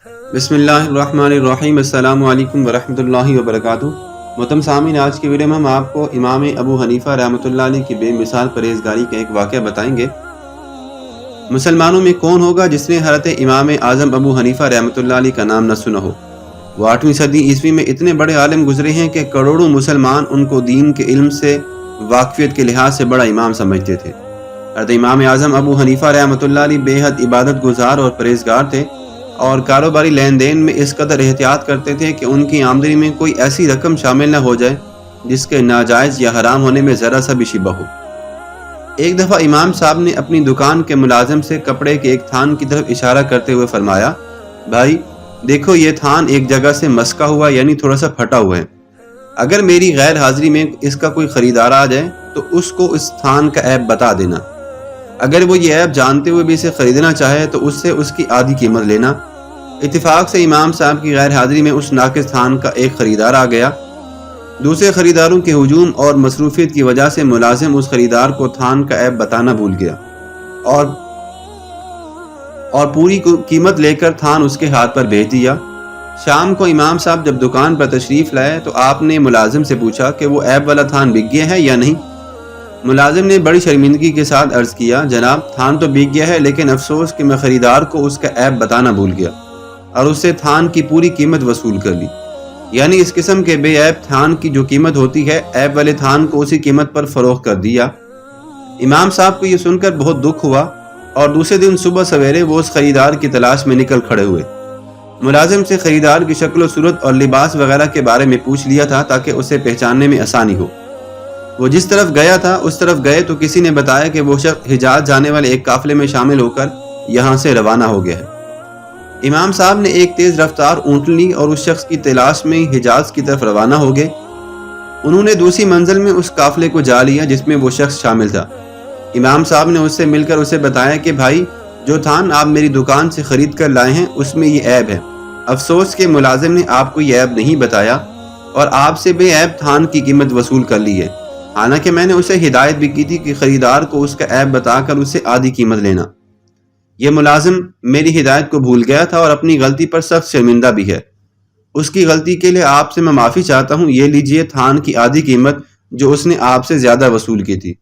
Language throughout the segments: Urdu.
بسم اللہ الرحمن الرحیم۔ السلام علیکم ورحمۃ اللہ وبرکاتہ۔ محترم سامعین، آج کی ویڈیو میں ہم آپ کو امام ابو حنیفہ رحمۃ اللہ علیہ کی بے مثال پرہیزگاری کا ایک واقعہ بتائیں گے۔ مسلمانوں میں کون ہوگا جس نے حضرت امام اعظم ابو حنیفہ رحمۃ اللہ علیہ کا نام نہ سنا ہو؟ وہ 8ویں صدی عیسوی میں اتنے بڑے عالم گزرے ہیں کہ کروڑوں مسلمان ان کو دین کے علم سے واقفیت کے لحاظ سے بڑا امام سمجھتے تھے۔ حضرت امام اعظم ابو حنیفہ رحمۃ اللہ علیہ بے حد عبادت گزار اور پرہیزگار تھے، اور کاروباری لین دین میں اس قدر احتیاط کرتے تھے کہ ان کی آمدنی میں کوئی ایسی رقم شامل نہ ہو جائے جس کے ناجائز یا حرام ہونے میں ذرا سا بھی شبہ ہو۔ ایک دفعہ امام صاحب نے اپنی دکان کے ملازم سے کپڑے کے ایک تھان کی طرف اشارہ کرتے ہوئے فرمایا، بھائی دیکھو یہ تھان ایک جگہ سے مسکا ہوا یعنی تھوڑا سا پھٹا ہوا ہے، اگر میری غیر حاضری میں اس کا کوئی خریدار آ جائے تو اس کو اس تھان کا عیب بتا دینا، اگر وہ یہ عیب جانتے ہوئے بھی اسے خریدنا چاہے تو اس سے اس کی آدھی قیمت لینا۔ اتفاق سے امام صاحب کی غیر حاضری میں اس ناقص تھان کا ایک خریدار آ گیا۔ دوسرے خریداروں کے ہجوم اور مصروفیت کی وجہ سے ملازم اس خریدار کو تھان کا عیب بتانا بھول گیا اور پوری قیمت لے کر تھان اس کے ہاتھ پر بھیج دیا۔ شام کو امام صاحب جب دکان پر تشریف لائے تو آپ نے ملازم سے پوچھا کہ وہ عیب والا تھان بک گیا ہے یا نہیں۔ ملازم نے بڑی شرمندگی کے ساتھ عرض کیا، جناب تھان تو بک گیا ہے، لیکن افسوس کہ میں خریدار کو اس کا عیب بتانا بھول گیا اور اس سے تھان کی پوری قیمت وصول کر لی۔ یعنی اس قسم کے بے عیب تھان کی جو قیمت ہوتی ہے، عیب والے تھان کو اسی قیمت پر فروخت کر دیا۔ امام صاحب کو یہ سن کر بہت دکھ ہوا اور دوسرے دن صبح سویرے وہ اس خریدار کی تلاش میں نکل کھڑے ہوئے۔ ملازم سے خریدار کی شکل و صورت اور لباس وغیرہ کے بارے میں پوچھ لیا تھا تاکہ اسے پہچاننے میں آسانی ہو۔ وہ جس طرف گیا تھا اس طرف گئے تو کسی نے بتایا کہ وہ شخص حجاز جانے والے ایک قافلے میں شامل ہو کر یہاں سے روانہ ہو گیا ہے۔ امام صاحب نے ایک تیز رفتار اونٹنی لی اور اس شخص کی تلاش میں حجاز کی طرف روانہ ہو گئے۔ انہوں نے دوسری منزل میں اس قافلے کو جا لیا جس میں وہ شخص شامل تھا۔ امام صاحب نے اس سے مل کر اسے بتایا کہ بھائی جو تھان آپ میری دکان سے خرید کر لائے ہیں اس میں یہ عیب ہے، افسوس کہ ملازم نے آپ کو یہ عیب نہیں بتایا اور آپ سے بے عیب تھان کی قیمت وصول کر لی ہے، حالانکہ میں نے اسے ہدایت بھی کی تھی کہ خریدار کو اس کا عیب بتا کر اسے آدھی قیمت لینا۔ یہ ملازم میری ہدایت کو بھول گیا تھا اور اپنی غلطی پر سخت شرمندہ بھی ہے، اس کی غلطی کے لیے آپ سے میں معافی چاہتا ہوں، یہ لیجئے تھان کی آدھی قیمت جو اس نے آپ سے زیادہ وصول کی تھی۔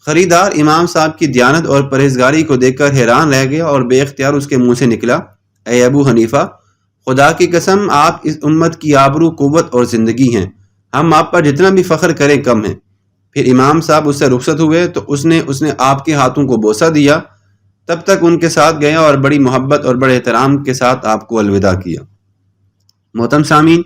خریدار امام صاحب کی دیانت اور پرہیزگاری کو دیکھ کر حیران رہ گیا اور بے اختیار اس کے منہ سے نکلا، اے ابو حنیفہ، خدا کی قسم آپ اس امت کی آبرو، قوت اور زندگی ہیں، ہم آپ پر جتنا بھی فخر کریں کم ہیں۔ پھر امام صاحب اس سے رخصت ہوئے تو اس نے آپ کے ہاتھوں کو بوسہ دیا، تب تک ان کے ساتھ گیا اور بڑی محبت اور بڑے احترام کے ساتھ آپ کو الوداع کیا۔ محترم سامعین،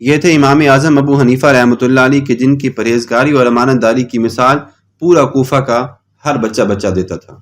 یہ تھے امام اعظم ابو حنیفہ رحمۃ اللہ علیہ کے جن کی پرہیزگاری اور امانت داری کی مثال پورا کوفہ کا ہر بچہ دیتا تھا۔